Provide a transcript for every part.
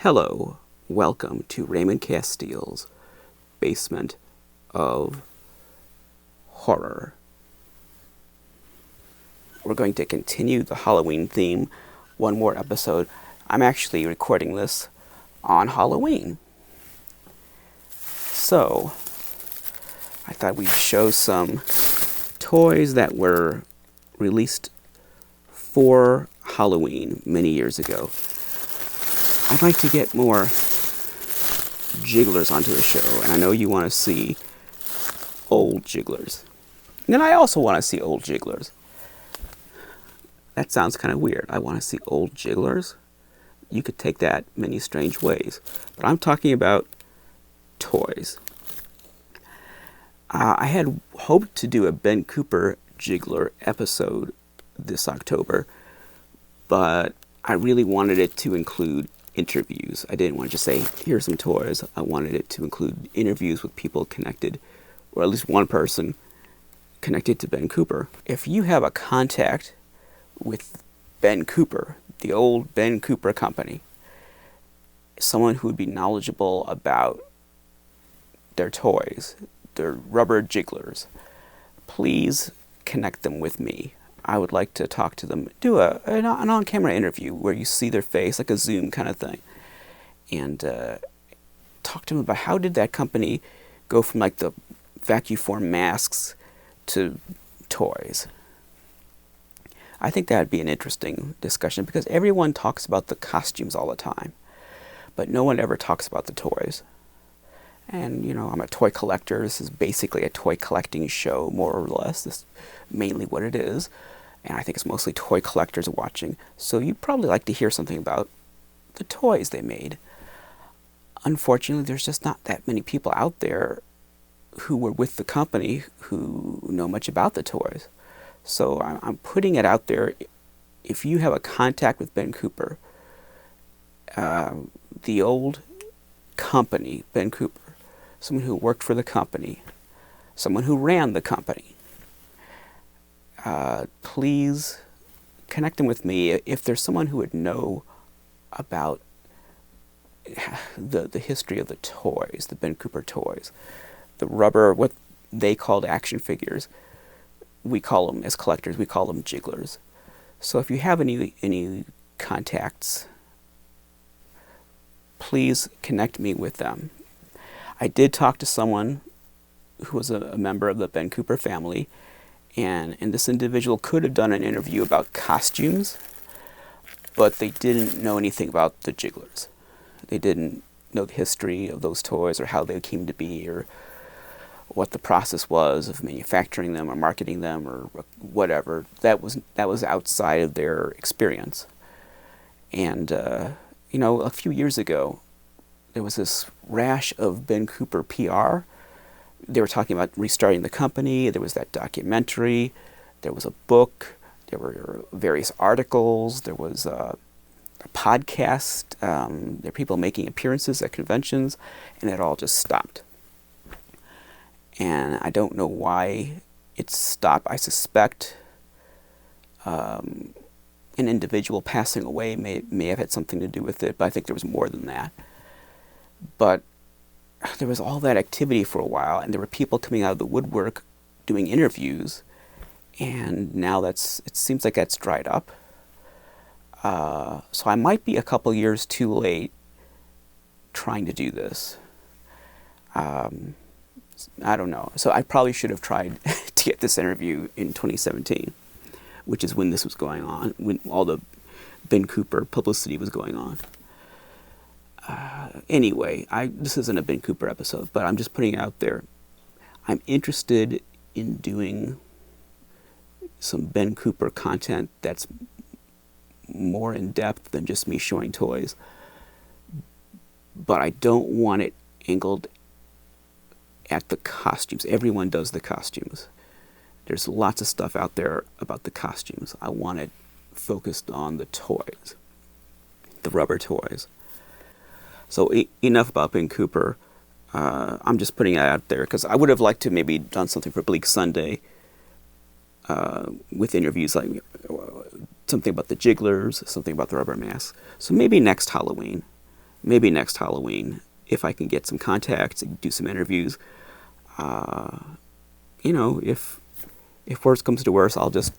Hello, welcome to Raymond Castile's Basement of Horror. We're going to continue the Halloween theme one more episode. I'm actually recording this on Halloween. So, I thought we'd show some toys that were released for Halloween many years ago. I'd like to get more Jigglers onto the show, and I know you want to see old Jigglers. And I also want to see old Jigglers. That sounds kind of weird. I want to see old Jigglers. You could take that many strange ways. But I'm talking about toys. I had hoped to do a Ben Cooper Jiggler episode this October, but I really wanted it to include interviews. I didn't want to just say, here's some toys. I wanted it to include interviews with people connected, or at least one person connected to Ben Cooper. If you have a contact with Ben Cooper, the old Ben Cooper company, someone who would be knowledgeable about their toys, their rubber Jigglers, please connect them with me. I would like to talk to them, do an on-camera interview where you see their face, like a Zoom kind of thing, and talk to them about how did that company go from like the vacuum form masks to toys. I think that would be an interesting discussion because everyone talks about the costumes all the time, but no one ever talks about the toys. And, you know, I'm a toy collector. This is basically a toy collecting show, more or less. This is mainly what it is. And I think it's mostly toy collectors watching. So you'd probably like to hear something about the toys they made. Unfortunately, there's just not that many people out there who were with the company who know much about the toys. So I'm putting it out there. If you have a contact with Ben Cooper, the old company, Ben Cooper, someone who worked for the company, someone who ran the company, please connect them with me. If there's someone who would know about the history of the toys, the Ben Cooper toys, the rubber, what they called action figures, we call them, as collectors, we call them Jigglers. So if you have any contacts, please connect me with them. I did talk to someone who was a member of the Ben Cooper family, and this individual could have done an interview about costumes, but they didn't know anything about the Jigglers. They didn't know the history of those toys or how they came to be or what the process was of manufacturing them or marketing them or whatever. That was outside of their experience. And, you know, a few years ago, there was this rash of Ben Cooper PR. They were talking about restarting the company. There was that documentary. There was a book. There were various articles. There was a podcast. There were people making appearances at conventions, and it all just stopped. And I don't know why it stopped. I suspect an individual passing away may have had something to do with it, but I think there was more than that. But there was all that activity for a while, and there were people coming out of the woodwork doing interviews, and now it seems like that's dried up. So I might be a couple years too late trying to do this. I don't know. So I probably should have tried to get this interview in 2017, which is when this was going on, when all the Ben Cooper publicity was going on. Anyway, this isn't a Ben Cooper episode, but I'm just putting it out there. I'm interested in doing some Ben Cooper content that's more in depth than just me showing toys. But I don't want it angled at the costumes. Everyone does the costumes. There's lots of stuff out there about the costumes. I want it focused on the toys, the rubber toys. So enough about Ben Cooper. I'm just putting it out there because I would have liked to maybe done something for Bleak Sunday with interviews, like something about the Jigglers, something about the rubber masks. So maybe next Halloween. maybe next Halloween, if I can get some contacts and do some interviews. If worse comes to worse, I'll just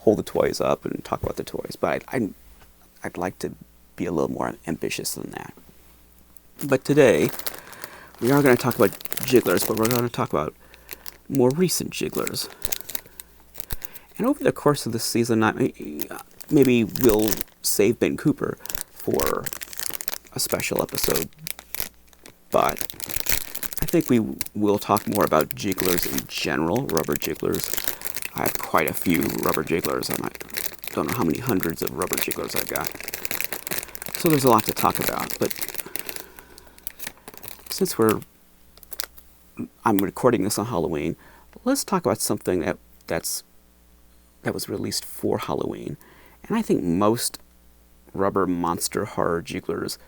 hold the toys up and talk about the toys. But I'd like to be a little more ambitious than that. But today, we are going to talk about Jigglers, but we're going to talk about more recent Jigglers. And over the course of this season, maybe we'll save Ben Cooper for a special episode. But I think we will talk more about Jigglers in general, rubber Jigglers. I have quite a few rubber Jigglers. I don't know how many hundreds of rubber Jigglers I've got. So there's a lot to talk about. But since I'm recording this on Halloween, let's talk about something that was released for Halloween. And I think most rubber monster horror Jigglers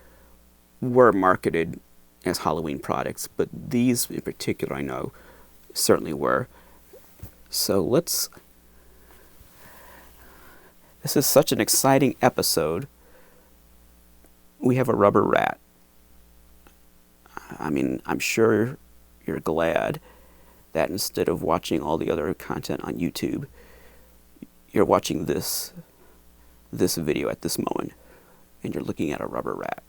were marketed as Halloween products, but these in particular I know certainly were. So this is such an exciting episode. We have a rubber rat. I mean, I'm sure you're glad that instead of watching all the other content on YouTube, you're watching this video at this moment, and you're looking at a rubber rat.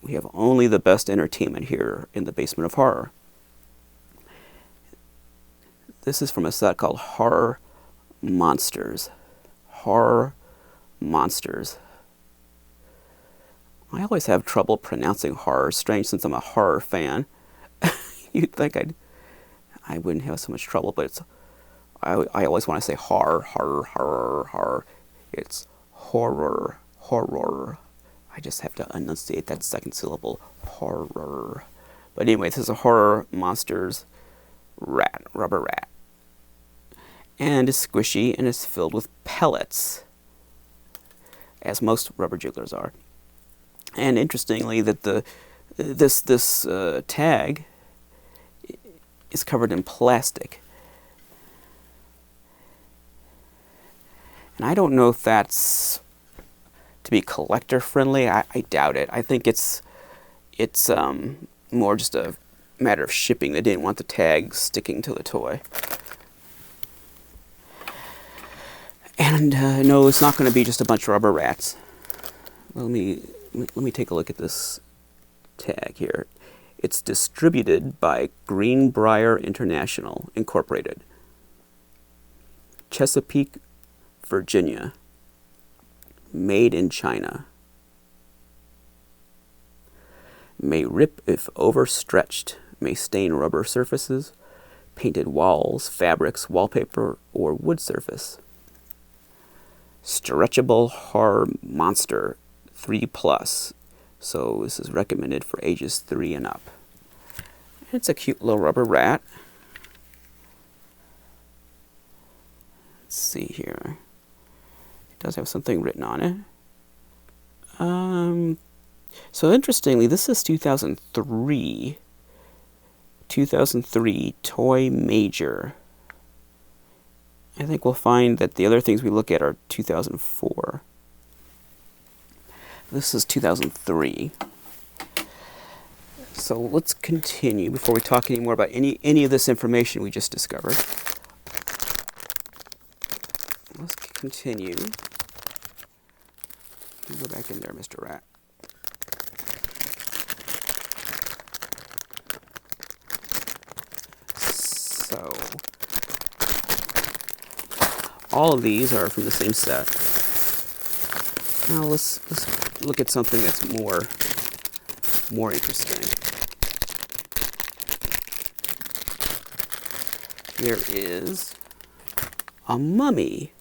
We have only the best entertainment here in the basement of horror. This is from a set called Horror Monsters. Horror Monsters. I always have trouble pronouncing horror. Strange, since I'm a horror fan. You'd think I wouldn't have so much trouble, but I always want to say horror, horror, horror, horror. It's horror, horror. I just have to enunciate that second syllable, horror. But anyway, this is a Horror Monsters rat, rubber rat. And it's squishy and it's filled with pellets, as most rubber Jigglers are. And interestingly, that this tag is covered in plastic. And I don't know if that's to be collector friendly. I doubt it. I think it's more just a matter of shipping. They didn't want the tag sticking to the toy. And no, it's not going to be just a bunch of rubber rats. Let me take a look at this tag here. It's distributed by Greenbrier International Incorporated, Chesapeake, Virginia. Made in China. May rip if overstretched. May stain rubber surfaces, painted walls, fabrics, wallpaper, or wood surface. Stretchable Horror Monster 3+. So this is recommended for ages 3 and up. It's a cute little rubber rat. Let's see here. It does have something written on it. So interestingly, this is 2003. 2003 Toy Major. I think we'll find that the other things we look at are 2004. This is 2003. So let's continue before we talk any more about any of this information we just discovered. Let's continue. Go back in there, Mr. Rat. So, all of these are from the same set. Now let's look at something that's more interesting. Here is a mummy.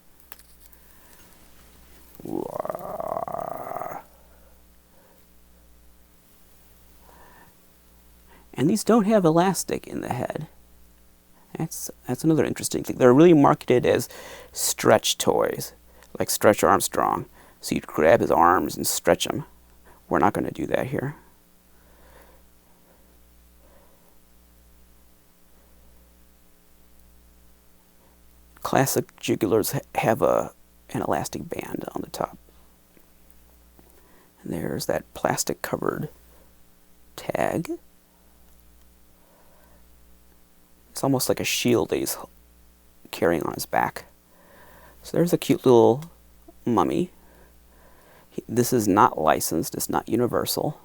And these don't have elastic in the head. That's another interesting thing. They're really marketed as stretch toys, like Stretch Armstrong. So you'd grab his arms and stretch them. We're not going to do that here. Classic Jigglers have an elastic band on the top. And there's that plastic covered tag. It's almost like a shield that he's carrying on his back. So there's a cute little mummy. This is not licensed, it's not universal.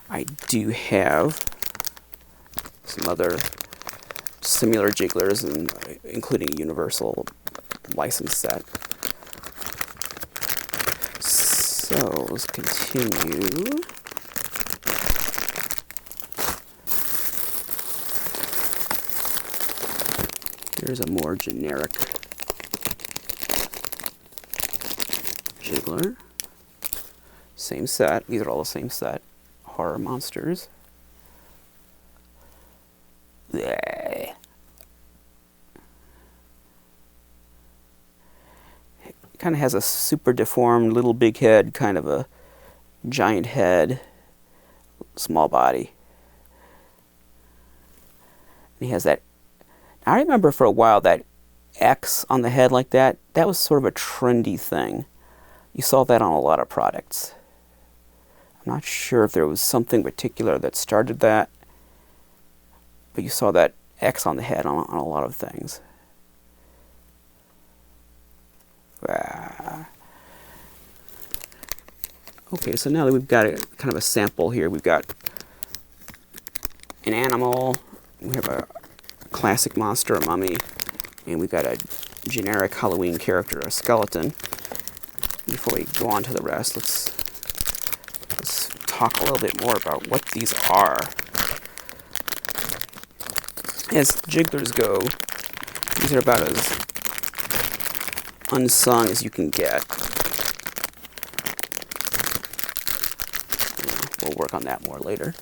I do have some other similar jigglers, including a universal license set. So let's continue. Here's a more generic jiggler. Same set. These are all the same set. Horror monsters. Bleh. It kind of has a super deformed little big head, kind of a giant head, small body. And he has that. I remember for a while that X on the head like that, that was sort of a trendy thing. You saw that on a lot of products. I'm not sure if there was something particular that started that, but you saw that X on the head on a lot of things. Okay, so now that we've got kind of a sample here, we've got an animal, we have a classic monster, a mummy, and we've got a generic Halloween character, a skeleton. Before we go on to the rest, let's talk a little bit more about what these are. As jigglers go, these are about as unsung as you can get. We'll work on that more later.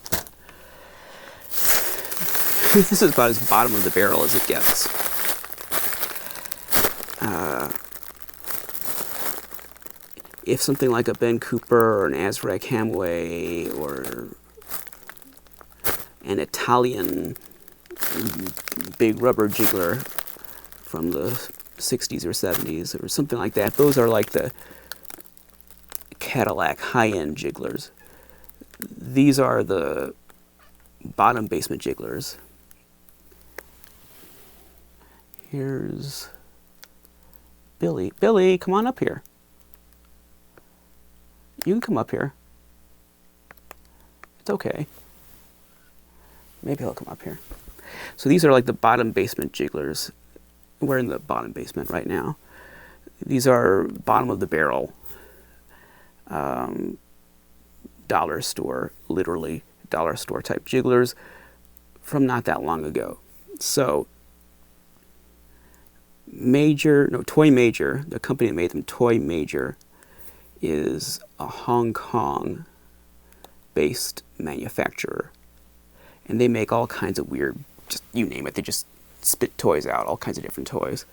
This is about as bottom of the barrel as it gets. If something like a Ben Cooper or an Azraq Hamway or an Italian big rubber jiggler from the 60s or 70s or something like that, those are like the Cadillac high-end jigglers. These are the bottom basement jigglers. Here's Billy. Billy, come on up here. You can come up here. It's okay. Maybe he'll come up here. So these are like the bottom basement jigglers. We're in the bottom basement right now. These are bottom of the barrel. Dollar store, literally dollar store type jigglers from not that long ago. So Toy Major, the company that made them, Toy Major, is a Hong Kong based manufacturer, and they make all kinds of weird, just you name it, they just spit toys out, all kinds of different toys,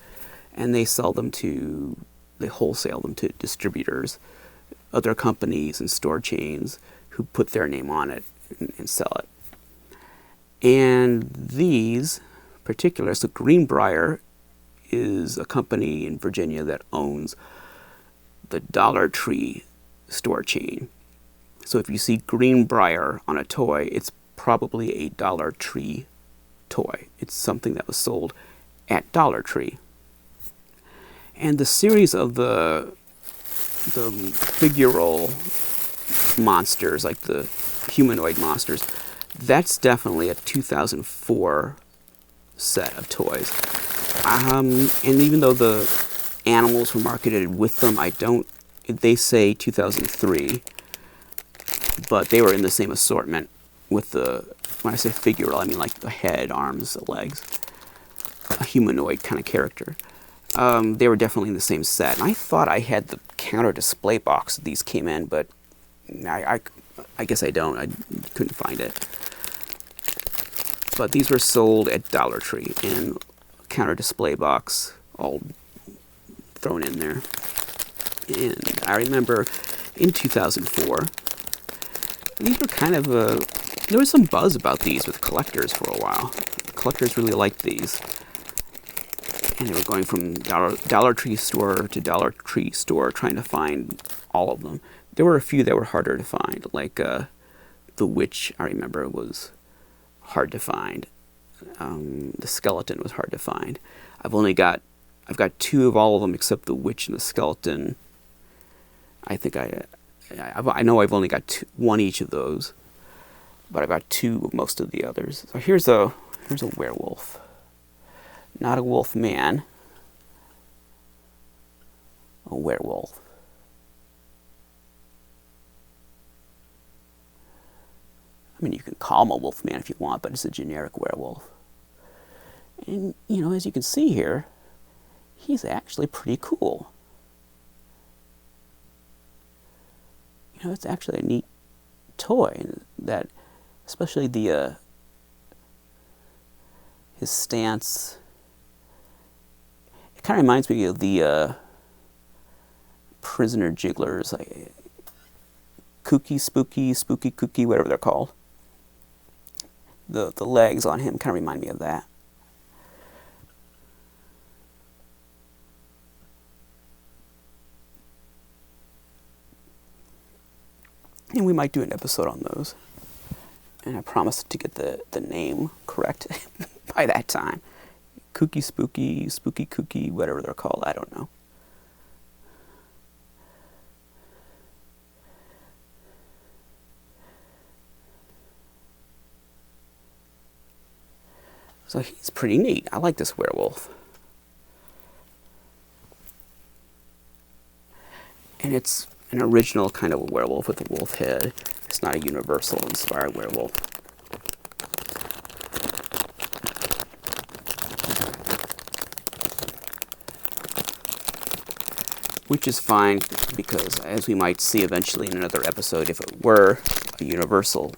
and they wholesale them to distributors, other companies and store chains who put their name on it and sell it. And these particular, so Greenbrier is a company in Virginia that owns the Dollar Tree store chain. So if you see Greenbrier on a toy, it's probably a Dollar Tree toy. It's something that was sold at Dollar Tree. And the series of the figural monsters, like the humanoid monsters, that's definitely a 2004 set of toys. And even though the animals were marketed with them, they say 2003, but they were in the same assortment with when I say figural, I mean like the head, arms, the legs, a humanoid kind of character. They were definitely in the same set. And I thought I had the counter display box that these came in, but I guess I don't. I couldn't find it. But these were sold at Dollar Tree in counter display box, all thrown in there. And I remember in 2004, these were kind of There was some buzz about these with collectors for a while. Collectors really liked these. And they were going from Dollar Tree store to Dollar Tree store trying to find all of them. There were a few that were harder to find, like the witch, I remember, was hard to find. The skeleton was hard to find. I've got 2 of all of them except the witch and the skeleton. I think I know I've only got 1 each of those, but I've got 2 of most of the others. So here's a werewolf. Not a wolf man. A werewolf. I mean, you can call him a wolf man if you want, but it's a generic werewolf. And, as you can see here, he's actually pretty cool. It's actually a neat toy that, especially his stance. It kind of reminds me of the prisoner jigglers, like kooky, spooky, kooky, whatever they're called. The legs on him kind of remind me of that. And we might do an episode on those. And I promise to get the name correct by that time. Kooky, spooky, kooky, whatever they're called, I don't know. So he's pretty neat. I like this werewolf. And it's an original kind of a werewolf with a wolf head. It's not a universal inspired werewolf. Which is fine, because as we might see eventually in another episode, if it were a universal,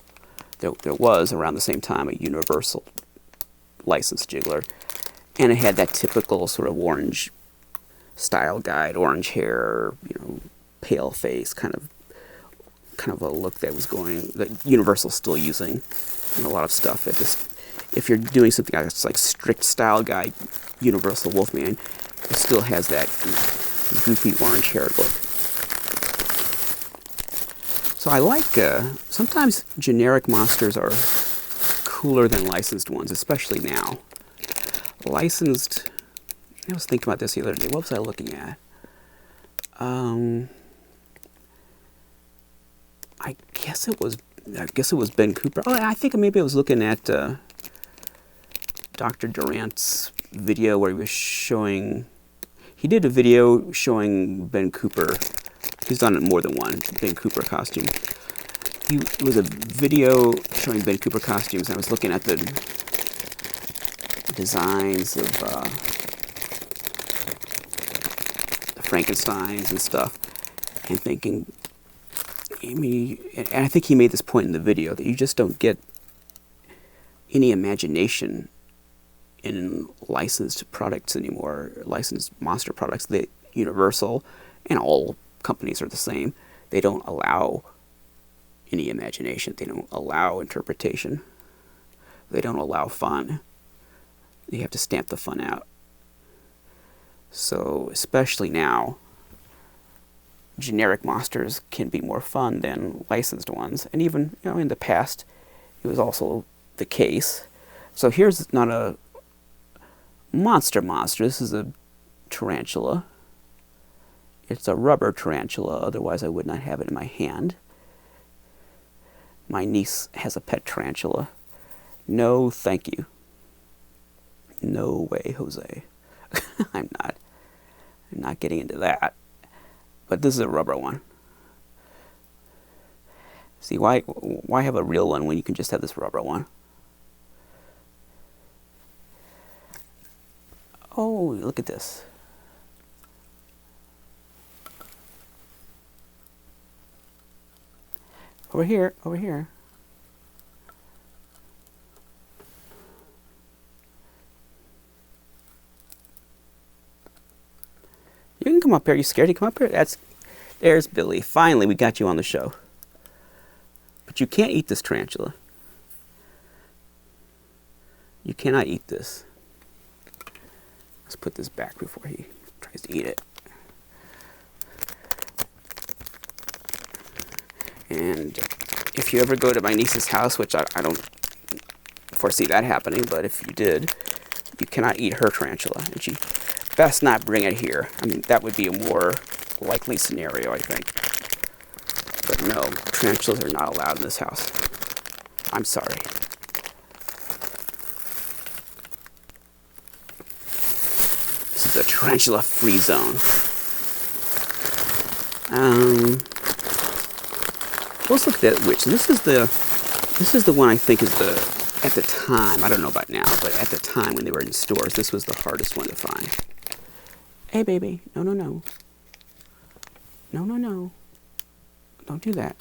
there was around the same time a universal licensed jiggler, and it had that typical sort of orange style guide, orange hair, pale face, kind of a look that Universal's still using in a lot of stuff. If you're doing something that's like strict style guide, Universal Wolfman, it still has that goofy orange hair look. So I like, sometimes generic monsters are cooler than licensed ones, especially now. Licensed, I was thinking about this the other day. What was I looking at? I guess it was Ben Cooper. Oh, I think maybe I was looking at Dr. Durant's video where he did a video showing Ben Cooper. He's done it more than one, Ben Cooper costume. It was a video showing Ben Cooper costumes, and I was looking at the designs of the Frankensteins and stuff, and thinking, and I think he made this point in the video, that you just don't get any imagination in licensed products anymore, licensed monster products. That Universal and all companies are the same. They don't allow any imagination. They don't allow interpretation. They don't allow fun. You have to stamp the fun out. So, especially now, generic monsters can be more fun than licensed ones. And even, in the past, it was also the case. So here's not a monster. This is a tarantula. It's a rubber tarantula, otherwise I would not have it in my hand. My niece has a pet tarantula. No, thank you. No way, Jose. I'm not getting into that. But this is a rubber one. See, why have a real one when you can just have this rubber one? Oh, look at this. Over here. You can come up here. You scared to come up here? There's Billy. Finally, we got you on the show. But you can't eat this tarantula. You cannot eat this. Let's put this back before he tries to eat it. And if you ever go to my niece's house, which I don't foresee that happening, but if you did, you cannot eat her tarantula. And she best not bring it here. I mean, that would be a more likely scenario, I think. But no, tarantulas are not allowed in this house. I'm sorry. This is a tarantula-free zone. Let's look at which. This is the one I think is at the time, I don't know about now, but at the time when they were in stores, this was the hardest one to find. Hey, baby. No, no, no. No, no, no. Don't do that.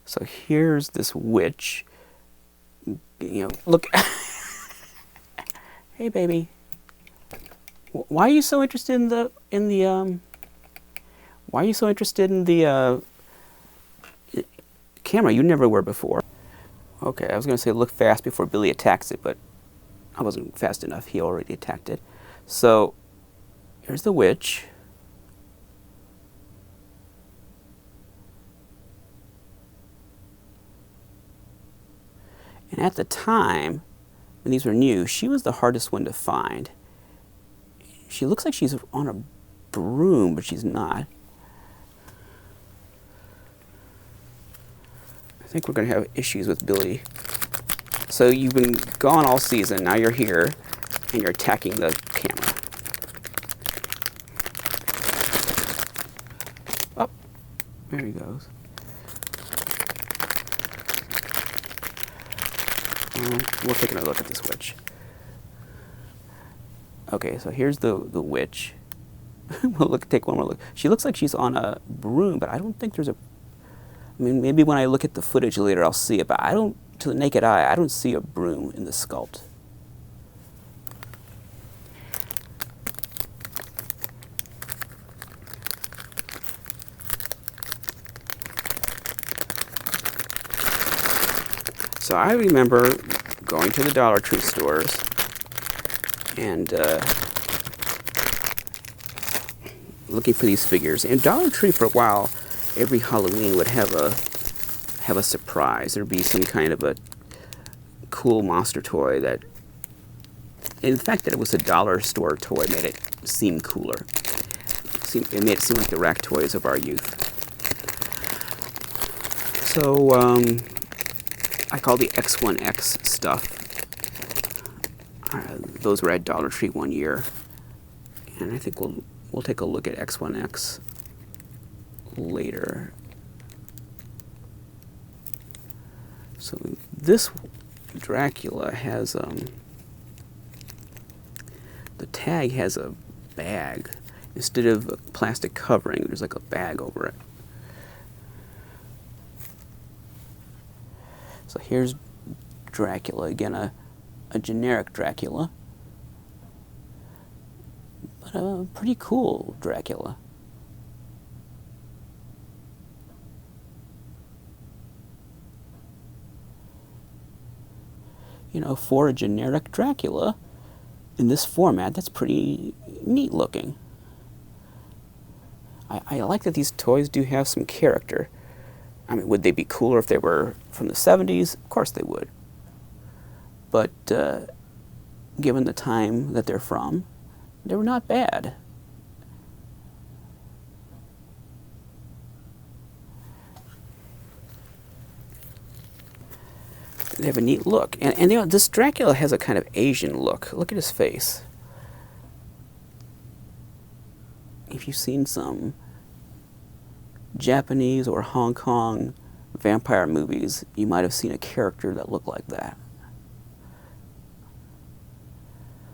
So here's this witch. You know, look. Hey, baby. Why are you so interested in the why are you so interested in the camera? You never were before. Okay, I was going to say look fast before Billy attacks it, but I wasn't fast enough. He already attacked it. So here's the witch. And at the time, when these were new, she was the hardest one to find. She looks like she's on a broom, but she's not. I think we're going to have issues with Billy. So you've been gone all season, now you're here, and you're attacking the camera. Oh, there he goes. We'll take another look at this witch. Okay, so here's the witch. We'll take one more look. She looks like she's on a broom, but I don't think there's a... I mean, maybe when I look at the footage later, I'll see it, but I don't, to the naked eye, I don't see a broom in the sculpt. So I remember going to the Dollar Tree stores and looking for these figures. And Dollar Tree, for a while, every Halloween would have a surprise. There'd be some kind of a cool monster toy that, in fact, that it was a dollar store toy made it seem cooler. It made it seem like the rack toys of our youth. So I call the X1X stuff. Those were at Dollar Tree one year, and I think we'll take a look at X1X later. So this Dracula has the tag has a bag instead of a plastic covering. There's like a bag over it. So here's Dracula again, a generic Dracula, but a pretty cool Dracula. You know, for a generic Dracula in this format, that's pretty neat looking. I like that these toys do have some character. I mean, would they be cooler if they were from the 70s? Of course they would. But given the time that they're from, they were not bad. They have a neat look. And you know, this Dracula has a kind of Asian look. Look at his face. If you've seen some Japanese or Hong Kong vampire movies, you might have seen a character that looked like that.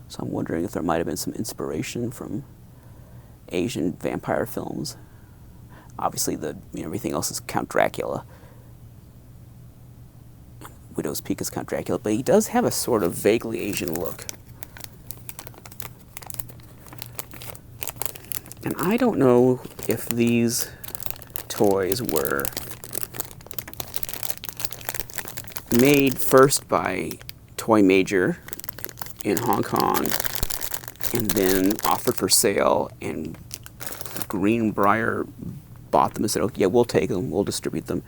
So I'm wondering if there might have been some inspiration from Asian vampire films. Obviously, everything else is Count Dracula. Widow's Peak is Count Dracula, but he does have a sort of vaguely Asian look. And I don't know if these toys were made first by Toy Major in Hong Kong, and then offered for sale, and Greenbrier bought them and said, "Okay, yeah, we'll take them, we'll distribute them."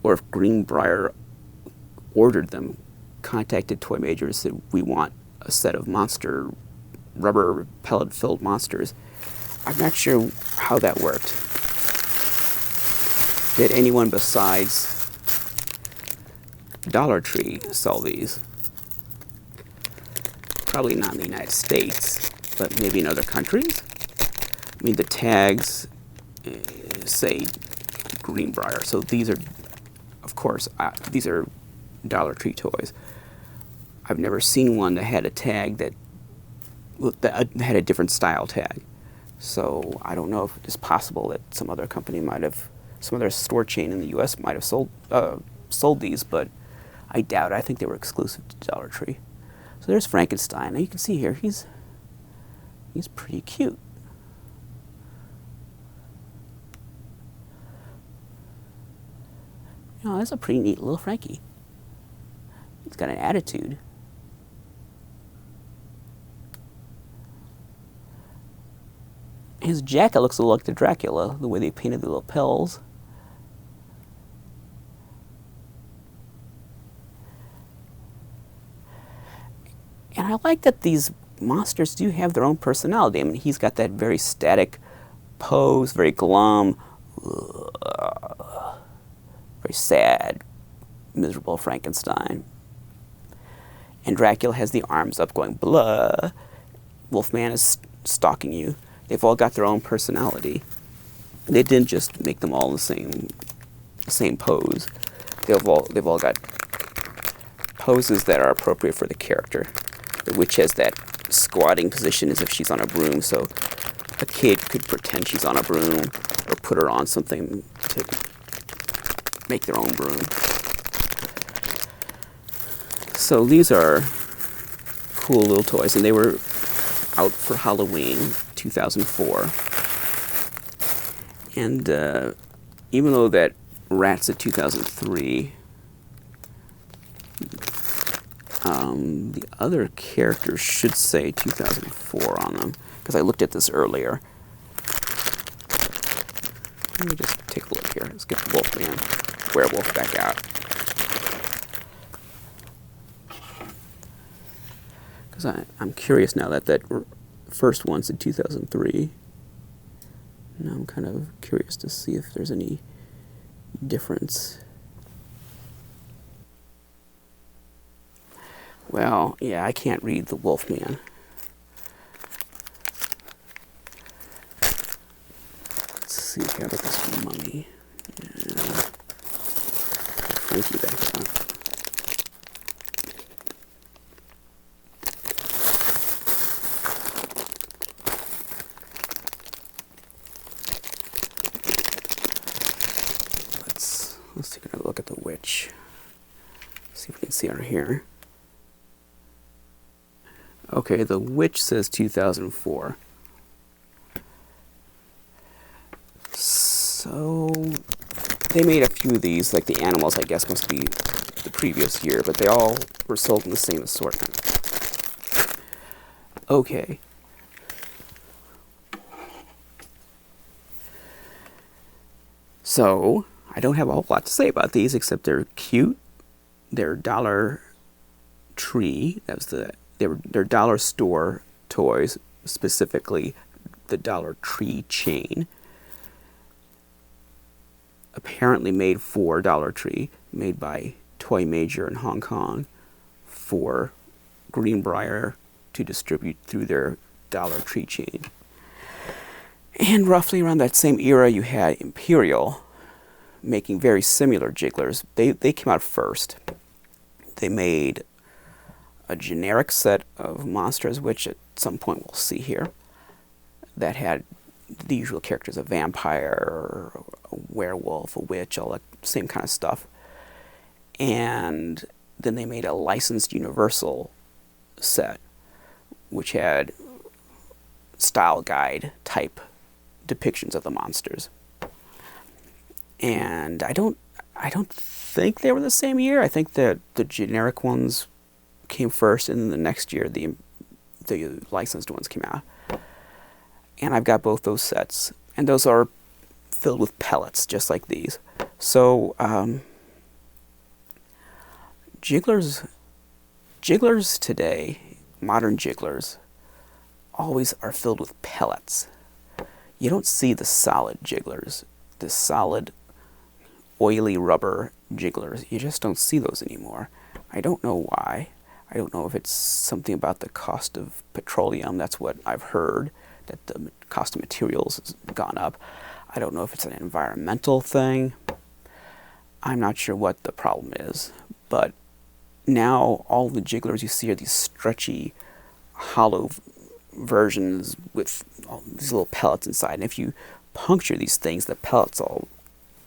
Or if Greenbrier ordered them, contacted Toy Major and said, "We want a set of monster rubber pellet-filled monsters." I'm not sure how that worked. Did anyone besides Dollar Tree sell these? Probably not in the United States, but maybe in other countries. I mean, the tags say Greenbrier, so these are, of course, these are Dollar Tree toys. I've never seen one that had a tag that had a different style tag. So I don't know if it's possible that some other company might have, some other store chain in the U.S. might have sold these, but I doubt it. I think they were exclusive to Dollar Tree. So there's Frankenstein. Now you can see here, he's pretty cute. You know, that's a pretty neat little Frankie. He's got an attitude. His jacket looks a little like the Dracula, the way they painted the lapels. And I like that these monsters do have their own personality. I mean, he's got that very static pose, very glum, very sad, miserable Frankenstein. And Dracula has the arms up going, blah. Wolfman is stalking you. They've all got their own personality. They didn't just make them all the same pose. They've all got poses that are appropriate for the character. The witch has that squatting position as if she's on a broom, so a kid could pretend she's on a broom or put her on something to make their own broom. So these are cool little toys, and they were out for Halloween 2004. And even though that Rat's at 2003, the other characters should say 2004 on them, because I looked at this earlier. Let me just take a look here. Let's get the Wolfman werewolf back out. Because I'm curious now that first one's in 2003. Now I'm kind of curious to see if there's any difference. Well, yeah, I can't read the Wolfman. Let's see if I have this mummy. Yeah. Frankie back up. Let's take another look at the witch. See if we can see her here. Okay, the witch says 2004. So they made a few of these, like the animals, I guess, must be the previous year, but they all were sold in the same assortment. Okay. So I don't have a whole lot to say about these, except they're cute. They're Dollar Tree. They're dollar store toys, specifically the Dollar Tree chain. Apparently made for Dollar Tree, made by Toy Major in Hong Kong for Greenbrier to distribute through their Dollar Tree chain. And roughly around that same era, you had Imperial making very similar Jigglers. They came out first. They made a generic set of monsters, which at some point we'll see here, that had the usual characters: a vampire, a werewolf, a witch, all that same kind of stuff. And then they made a licensed Universal set, which had style guide type depictions of the monsters. And I don't think they were the same year. I think that the generic ones came first, and then the next year the licensed ones came out. And I've got both those sets, and those are filled with pellets, just like these. So jigglers today, modern jigglers, always are filled with pellets. You don't see the solid jigglers, the solid oily rubber jigglers. You just don't see those anymore. I don't know why. I don't know if it's something about the cost of petroleum. That's what I've heard, that the cost of materials has gone up. I don't know if it's an environmental thing. I'm not sure what the problem is. But now all the jigglers you see are these stretchy, hollow versions with all these little pellets inside. And if you puncture these things, the pellets all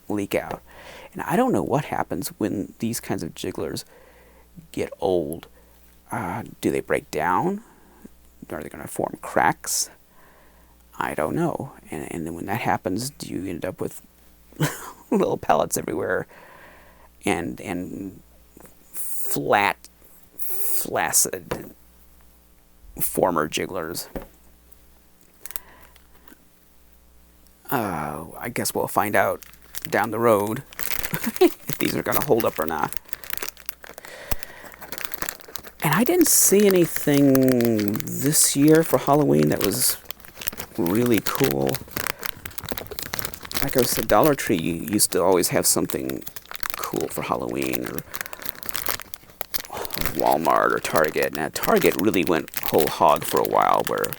leak out. And I don't know what happens when these kinds of jigglers get old. Do they break down? Are they going to form cracks? I don't know. And then when that happens, do you end up with little pellets everywhere and flat, flaccid former jigglers? I guess we'll find out down the road if these are going to hold up or not. And I didn't see anything this year for Halloween that was really cool. Like I said, Dollar Tree used to always have something cool for Halloween, or Walmart or Target. Now, Target really went whole hog for a while, where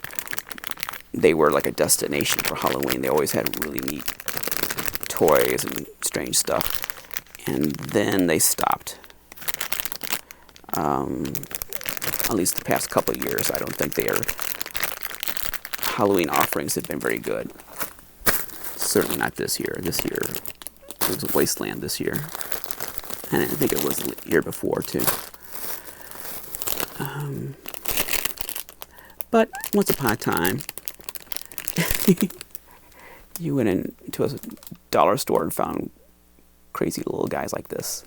they were like a destination for Halloween. They always had really neat toys and strange stuff. And then they stopped. At least the past couple of years, I don't think their Halloween offerings have been very good. Certainly not this year. This year, it was a wasteland this year. And I think it was the year before, too. But once upon a time, you went into a dollar store and found crazy little guys like this.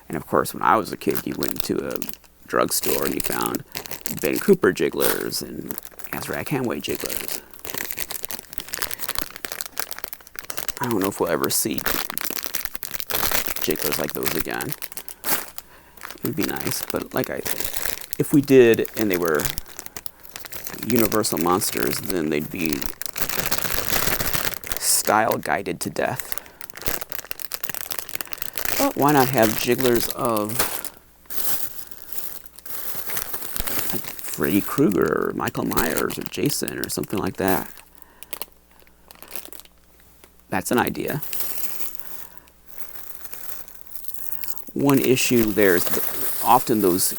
And of course, when I was a kid, you went to a drugstore and you found Ben Cooper jigglers and Azrak Hamway jigglers. I don't know if we'll ever see jigglers like those again. It would be nice, but if we did and they were universal monsters, then they'd be style guided to death. But why not have jigglers of like Freddy Krueger or Michael Myers or Jason or something like that? That's an idea. One issue there is that often those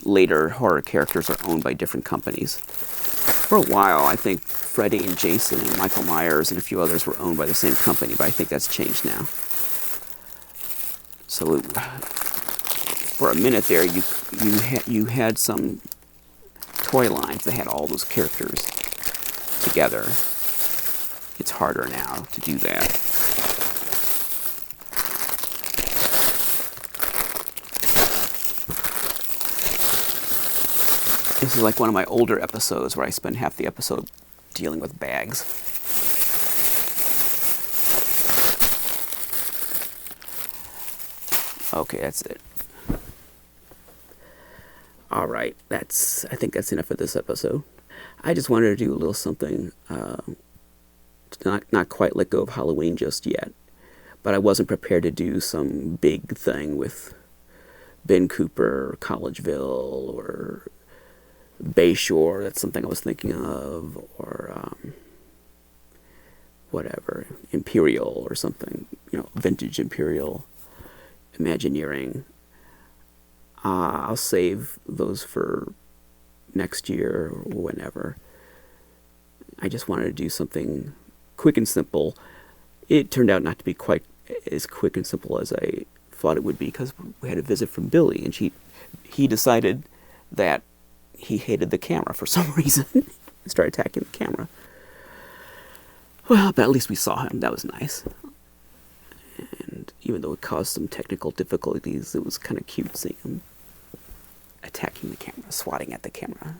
later horror characters are owned by different companies. For a while, I think Freddy and Jason and Michael Myers and a few others were owned by the same company, but I think that's changed now. So for a minute there, you had some toy lines that had all those characters together. It's harder now to do that. This is like one of my older episodes where I spend half the episode dealing with bags. Okay, that's it. All right, I think that's enough for this episode. I just wanted to do a little something to not quite let go of Halloween just yet, but I wasn't prepared to do some big thing with Ben Cooper or Collegeville or Bayshore. That's something I was thinking of, or whatever, Imperial or something, vintage Imperial Imagineering. I'll save those for next year or whenever. I just wanted to do something quick and simple. It turned out not to be quite as quick and simple as I thought it would be, because we had a visit from Billy, and he decided that he hated the camera for some reason. He started attacking the camera. Well, but at least we saw him. That was nice. And even though it caused some technical difficulties, it was kind of cute seeing him attacking the camera, swatting at the camera,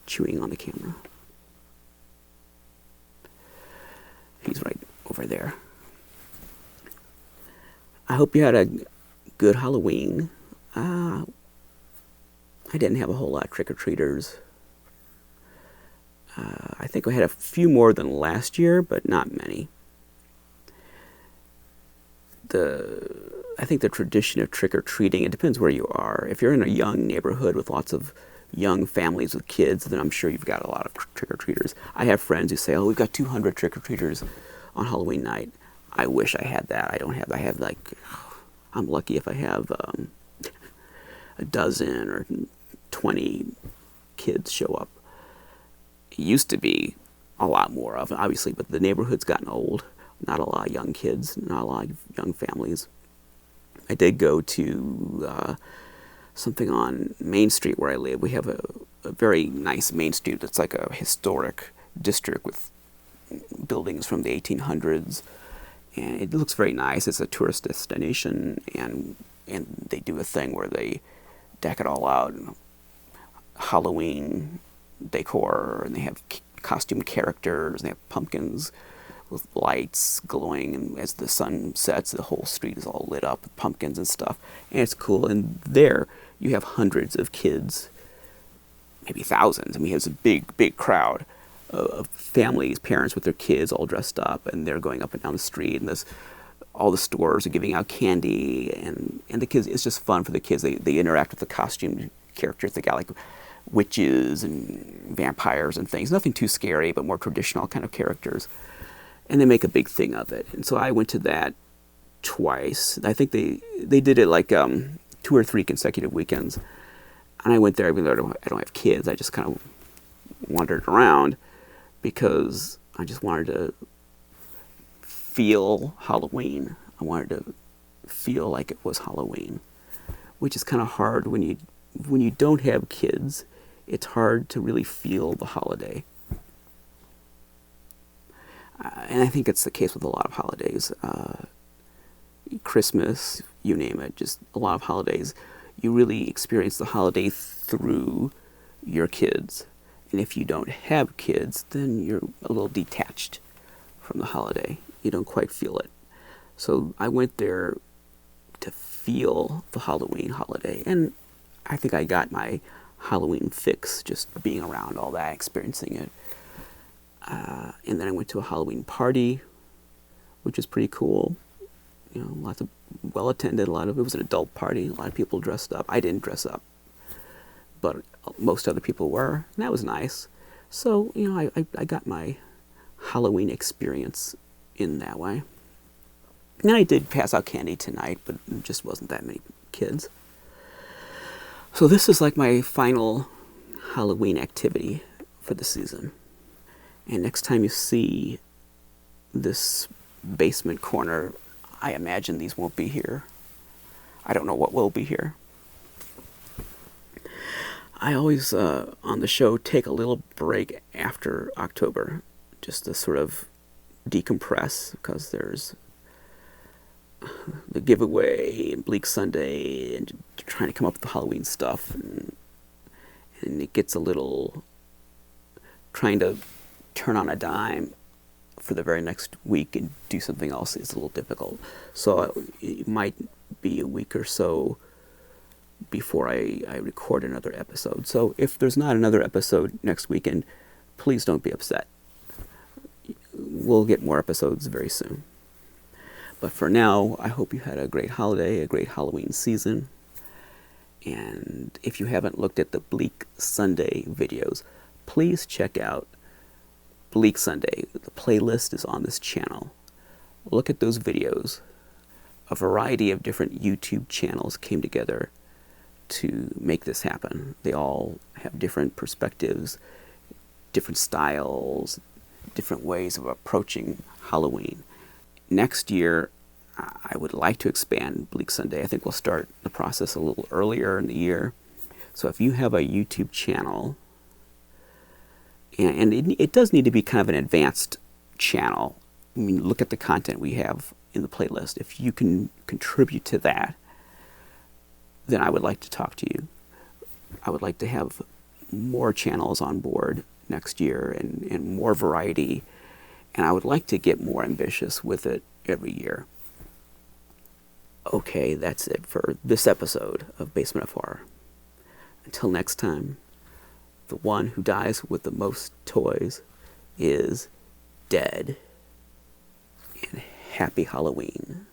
chewing on the camera. He's right over there. I hope you had a good Halloween. I didn't have a whole lot of trick-or-treaters. I think I had a few more than last year, but not many. I think the tradition of trick-or-treating, it depends where you are. If you're in a young neighborhood with lots of young families with kids, then I'm sure you've got a lot of trick-or-treaters. I have friends who say, oh, we've got 200 trick-or-treaters on Halloween night. I wish I had that. I don't have, I'm lucky if I have a dozen or 20 kids show up. It used to be a lot more of it, obviously, but the neighborhood's gotten old. Not a lot of young kids, not a lot of young families. I did go to something on Main Street where I live. We have a very nice Main Street that's like a historic district with buildings from the 1800s. And it looks very nice. It's a tourist destination, and they do a thing where they deck it all out, Halloween decor, and they have costumed characters, and they have pumpkins with lights glowing, and as the sun sets, the whole street is all lit up with pumpkins and stuff, and it's cool. And there you have hundreds of kids, maybe thousands. I mean, it's a big crowd of families, parents with their kids all dressed up, and they're going up and down the street, and all the stores are giving out candy, and the kids, it's just fun for the kids. They interact with the costume characters. They got like witches and vampires and things. Nothing too scary, but more traditional kind of characters. And they make a big thing of it. And so I went to that twice. I think they did it like 2 or 3 consecutive weekends. And I went there, even though I don't have kids. I just kind of wandered around because I just wanted to feel Halloween. I wanted to feel like it was Halloween, which is kind of hard when you don't have kids. It's hard to really feel the holiday. And I think it's the case with a lot of holidays. Christmas, you name it, just a lot of holidays. You really experience the holiday through your kids. And if you don't have kids, then you're a little detached from the holiday. You don't quite feel it. So I went there to feel the Halloween holiday. And I think I got my Halloween fix just being around all that, experiencing it. And then I went to a Halloween party, which was pretty cool. You know, lots of well-attended. It was an adult party. A lot of people dressed up. I didn't dress up, but most other people were, and that was nice. So, you know, I got my Halloween experience in that way. And I did pass out candy tonight, but it just wasn't that many kids. So this is like my final Halloween activity for the season. And next time you see this basement corner, I imagine these won't be here. I don't know what will be here. I always, on the show, take a little break after October, just to sort of decompress, because there's the giveaway and Bleak Sunday and trying to come up with the Halloween stuff. And it gets a little, trying to turn on a dime for the very next week and do something else is a little difficult. So it might be a week or so before I record another episode. So if there's not another episode next weekend, please don't be upset. We'll get more episodes very soon. But for now, I hope you had a great holiday, a great Halloween season. And if you haven't looked at the Bleak Sunday videos, please check out Bleak Sunday. The playlist is on this channel. Look at those videos. A variety of different YouTube channels came together to make this happen. They all have different perspectives, different styles, different ways of approaching Halloween. Next year, I would like to expand Bleak Sunday. I think we'll start the process a little earlier in the year. So if you have a YouTube channel, and it does need to be kind of an advanced channel. I mean, look at the content we have in the playlist. If you can contribute to that, then I would like to talk to you. I would like to have more channels on board next year and more variety. And I would like to get more ambitious with it every year. Okay, that's it for this episode of Basement of Horror. Until next time, the one who dies with the most toys is dead. And happy Halloween.